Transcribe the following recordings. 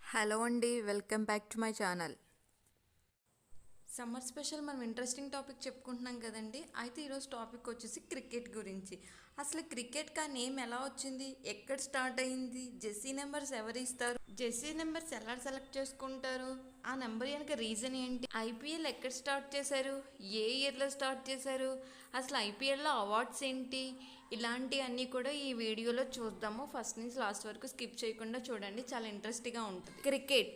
Hello అండి, welcome back to my channel. Summer special మనం interesting topic చెప్పుకుంటున్నాం కదండి. అయితే ఈరోజు టాపిక్ వచ్చేసి క్రికెట్ గురించి. అసలు క్రికెట్కి ఆ నేమ్ ఎలా వచ్చింది, ఎక్కడ స్టార్ట్ అయింది, జెర్సీ నెంబర్స్ ఎవరు ఇస్తారు, జెర్సీ నెంబర్స్ ఎలా సెలెక్ట్ చేసుకుంటారు, ఆ నెంబర్ వెనక రీజన్ ఏంటి, ఐపీఎల్ ఎక్కడ స్టార్ట్ చేశారు, ఏ ఇయర్లో స్టార్ట్ చేశారు, అసలు ఐపీఎల్లో అవార్డ్స్ ఏంటి, ఇలాంటివన్నీ కూడా ఈ వీడియోలో చూద్దాము. ఫస్ట్ నుంచి లాస్ట్ వరకు స్కిప్ చేయకుండా చూడండి, చాలా ఇంట్రెస్టింగ్గా ఉంటుంది. క్రికెట్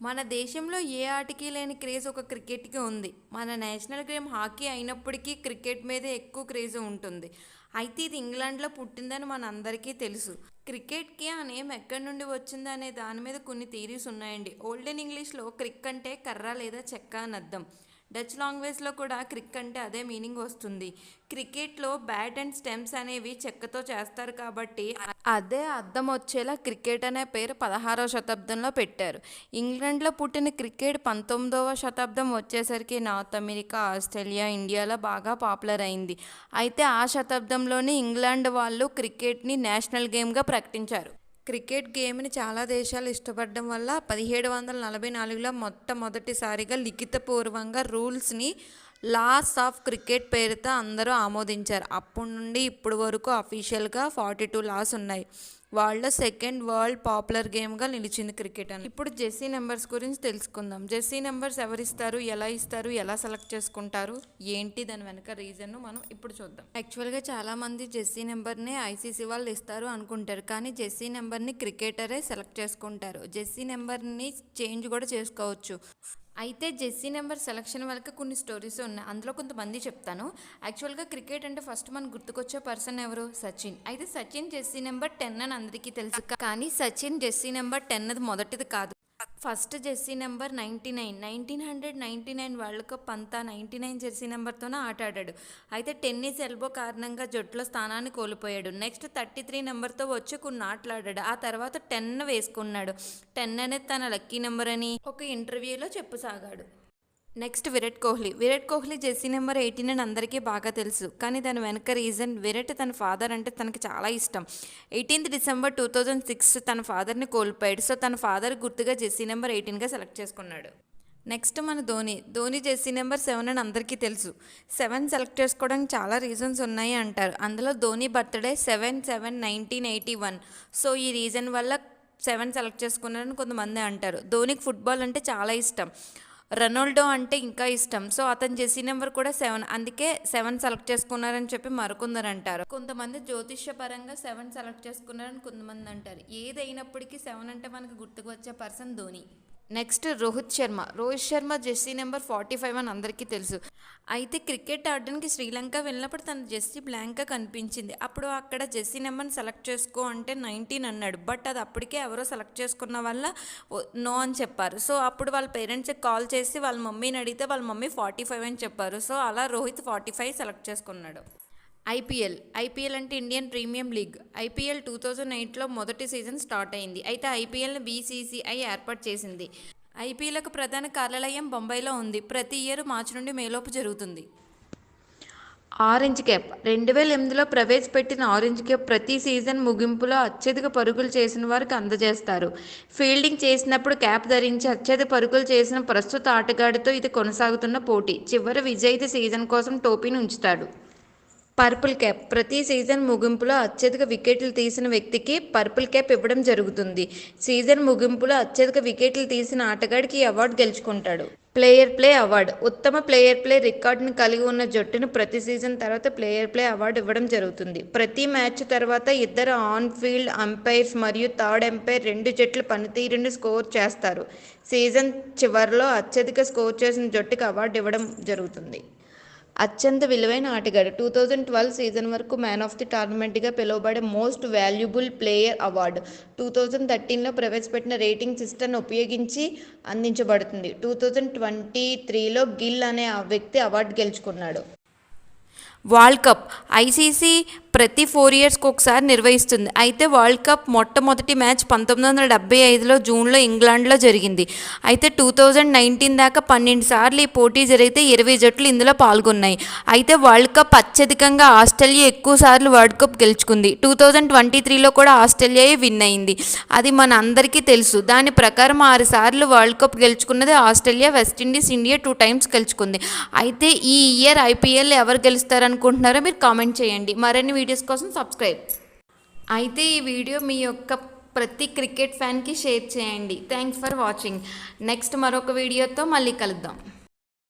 మన దేశంలో ఏ ఆటకి లేని క్రేజ్ ఒక క్రికెట్కి ఉంది. మన నేషనల్ గేమ్ హాకీ అయినప్పటికీ క్రికెట్ మీదే ఎక్కువ క్రేజ్ ఉంటుంది. అయితే ఇది ఇంగ్లాండ్లో పుట్టిందని మన అందరికీ తెలుసు. క్రికెట్కి ఆ నేమ్ ఎక్కడి నుండి వచ్చింది అనే దాని మీద కొన్ని థీరీస్ ఉన్నాయండి. ఓల్డెన్ ఇంగ్లీష్లో క్రిక్ అంటే కర్ర లేదా చెక్క అని అర్థం. డచ్ లాంగ్వేజ్లో కూడా క్రిక్ అంటే అదే మీనింగ్ వస్తుంది. క్రికెట్లో బ్యాట్ అండ్ స్టెమ్స్ అనేవి చెక్కతో చేస్తారు కాబట్టి అదే అర్థం వచ్చేలా క్రికెట్ అనే పేరు 16వ శతాబ్దంలో పెట్టారు. ఇంగ్లాండ్లో పుట్టిన క్రికెట్ 19వ శతాబ్దం వచ్చేసరికి నార్త్ అమెరికా, ఆస్ట్రేలియా, ఇండియాలో బాగా పాపులర్ అయింది. అయితే ఆ శతాబ్దంలోనే ఇంగ్లాండ్ వాళ్ళు క్రికెట్ని నేషనల్ గేమ్గా ప్రకటించారు. క్రికెట్ గేమ్ని చాలా దేశాలు ఇష్టపడడం వల్ల 1744లో మొట్టమొదటిసారిగా లిఖితపూర్వంగా రూల్స్ని లాస్ ఆఫ్ క్రికెట్ పేరుతో అందరూ ఆమోదించారు. అప్పటి నుండి ఇప్పటి వరకు అఫీషియల్గా 42 లాస్ ఉన్నాయి. వరల్డ్లో సెకండ్ వరల్డ్ పాపులర్ గేమ్గా నిలిచింది క్రికెట్ అని. ఇప్పుడు జెర్సీ నెంబర్స్ గురించి తెలుసుకుందాం. జెర్సీ నెంబర్స్ ఎవరు ఇస్తారు, ఎలా సెలెక్ట్ చేసుకుంటారు, ఏంటి దాని వెనక రీజన్ మనం ఇప్పుడు చూద్దాం. యాక్చువల్గా చాలామంది జెర్సీ నెంబర్ని ఐసీసీ వాళ్ళు ఇస్తారు అనుకుంటారు, కానీ జెర్సీ నెంబర్ని క్రికెటరే సెలెక్ట్ చేసుకుంటారు. జెర్సీ నెంబర్ని చేంజ్ కూడా చేసుకోవచ్చు. అయితే జెర్సీ నెంబర్ సెలక్షన్ వరకు కొన్ని స్టోరీస్ ఉన్నాయి, అందులో కొంతమంది చెప్తాను. యాక్చువల్గా క్రికెట్ అంటే ఫస్ట్ మనకు గుర్తుకొచ్చే పర్సన్ ఎవరు, సచిన్. అయితే సచిన్ జెర్సీ నెంబర్ 10 అని అందరికీ తెలుసు, కానీ సచిన్ జెర్సీ నెంబర్ 10 అది మొదటిది కాదు. First Jersey number 99, 1999 world cup అంతా 99 జెర్సీ నెంబర్తోనే ఆట ఆడాడు. అయితే టెన్నిస్ ఎల్బో కారణంగా జట్టులో స్థానాన్ని కోల్పోయాడు. నెక్స్ట్ 33 నెంబర్తో వచ్చి కొన్ని ఆటలు ఆడాడు. ఆ తర్వాత 10 వేసుకున్నాడు. 10 అనేది తన లక్కీ నెంబర్ అని ఒక ఇంటర్వ్యూలో చెప్పసాగాడు. Next Virat Kohli jersey number 18 అని అందరికీ బాగా తెలుసు, కానీ దాని వెనక రీజన్ విరాట్ తన ఫాదర్ అంటే తనకి చాలా ఇష్టం. 18 డిసెంబర్ 2006 తన ఫాదర్ని కోల్పోయాడు. సో తన ఫాదర్ గుర్తుగా జెర్సీ నెంబర్ 18గా సెలెక్ట్ చేసుకున్నాడు. నెక్స్ట్ మన ధోని జెర్సీ నెంబర్ 7 అని అందరికీ తెలుసు. 7 సెలెక్ట్ చేసుకోవడానికి చాలా రీజన్స్ ఉన్నాయి అంటారు. అందులో ధోని బర్త్డే 7/7/1981. సో ఈ రీజన్ వల్ల 7 సెలెక్ట్ చేసుకున్నారని కొంతమంది అంటారు. ధోనికి ఫుట్బాల్ అంటే చాలా ఇష్టం, రొనాల్డో అంటే ఇంకా ఇష్టం. సో అతని జెర్సీ నెంబర్ కూడా 7, అందుకే 7 సెలెక్ట్ చేసుకున్నారని చెప్పి మరికొందరు అంటారు. కొంతమంది జ్యోతిష్య పరంగా 7 సెలెక్ట్ చేసుకున్నారని కొంతమంది అంటారు. ఏదైనప్పటికీ 7 అంటే మనకు గుర్తుకు వచ్చే person Dhoni. Next Rohit Sharma Jersey number 45 అని అందరికీ తెలుసు. అయితే క్రికెట్ ఆడడానికి శ్రీలంక వెళ్ళినప్పుడు తన జెర్సీ బ్లాంక్గా కనిపించింది. అప్పుడు అక్కడ జెర్సీ నెంబర్ని సెలెక్ట్ చేసుకో అంటే 19 అన్నాడు. బట్ అది అప్పటికే ఎవరో సెలెక్ట్ చేసుకున్న వల్ల నో అని చెప్పారు. సో అప్పుడు వాళ్ళ పేరెంట్స్కి కాల్ చేసి వాళ్ళ మమ్మీని అడిగితే వాళ్ళ మమ్మీ 45 అని చెప్పారు. సో అలా రోహిత్ 45 సెలెక్ట్ చేసుకున్నాడు. ఐపీఎల్ అంటే ఇండియన్ ప్రీమియం లీగ్. ఐపీఎల్ 2008లో మొదటి సీజన్ స్టార్ట్ అయింది. అయితే ఐపీఎల్ని బీసీసీఐ ఏర్పాటు చేసింది. ఐపీఎల్కు ప్రధాన కార్యాలయం బొంబాయిలో ఉంది. ప్రతి ఇయర్ మార్చి నుండి మేలోపు జరుగుతుంది. ఆరెంజ్ క్యాప్ 2008లో ప్రవేశపెట్టిన ఆరెంజ్ క్యాప్ ప్రతి సీజన్ ముగింపులో అత్యధిక పరుగులు చేసిన వారికి అందజేస్తారు. ఫీల్డింగ్ చేసినప్పుడు క్యాప్ ధరించి అత్యధిక పరుగులు చేసిన ప్రస్తుత ఆటగాడితో ఇది కొనసాగుతున్న పోటీ. చివరి విజేత సీజన్ కోసం టోపీని ఉంచుతాడు. పర్పుల్ క్యాప్ ప్రతి సీజన్ ముగింపులో అత్యధిక వికెట్లు తీసిన వ్యక్తికి పర్పుల్ క్యాప్ ఇవ్వడం జరుగుతుంది. సీజన్ ముగింపులో అత్యధిక వికెట్లు తీసిన ఆటగాడికి ఈ అవార్డు గెలుచుకుంటాడు. ప్లేయర్ అవార్డు ఉత్తమ ప్లే రికార్డుని కలిగి ఉన్న జట్టును ప్రతి సీజన్ తర్వాత ప్లే అవార్డు ఇవ్వడం జరుగుతుంది. ప్రతి మ్యాచ్ తర్వాత ఇద్దరు ఆన్ ఫీల్డ్ అంపైర్స్ మరియు థర్డ్ అంపైర్ 2 జట్ల పనితీరుని స్కోర్ చేస్తారు. సీజన్ చివరిలో అత్యధిక స్కోర్ చేసిన జట్టుకు అవార్డు ఇవ్వడం జరుగుతుంది. అత్యంత విలువైన ఆటగాడు 2012 సీజన్ వరకు మ్యాన్ ఆఫ్ ది టోర్నమెంట్గా పిలువబడే మోస్ట్ వాల్యుబుల్ ప్లేయర్ అవార్డు 2013లో ప్రవేశపెట్టిన రేటింగ్ సిస్టమ్ను ఉపయోగించి అందించబడుతుంది. 2023లో గిల్ అనే వ్యక్తి అవార్డు గెలుచుకున్నాడు. వరల్డ్ కప్ ఐసీసీ ప్రతి 4 ఇయర్స్కి ఒకసారి నిర్వహిస్తుంది. అయితే వరల్డ్ కప్ మొట్టమొదటి మ్యాచ్ 1975లో జూన్లో ఇంగ్లాండ్లో జరిగింది. అయితే 2019 దాకా 12 సార్లు ఈ పోటీ జరిగితే 20 జట్లు ఇందులో పాల్గొన్నాయి. అయితే వరల్డ్ కప్ అత్యధికంగా ఆస్ట్రేలియా ఎక్కువ సార్లు వరల్డ్ కప్ గెలుచుకుంది. 2023లో కూడా ఆస్ట్రేలియాయే విన్ అయింది. అది మన అందరికీ తెలుసు. దాని ప్రకారం 6 సార్లు వరల్డ్ కప్ గెలుచుకున్నది ఆస్ట్రేలియా. వెస్టిండీస్, ఇండియా 2 టైమ్స్ గెలుచుకుంది. అయితే ఈ ఇయర్ ఐపీఎల్ ఎవరు గెలుస్తారనుకుంటున్నారో మీరు కామెంట్ చేయండి. మరిన్ని వీడియోస్ కోసం సబ్స్క్రైబ్. అయితే ఈ వీడియో మీ యొక్క ప్రతి క్రికెట్ ఫ్యాన్కి షేర్ చేయండి. Thanks for watching. నెక్స్ట్ మరొక వీడియోతో మళ్ళీ కలుద్దాం.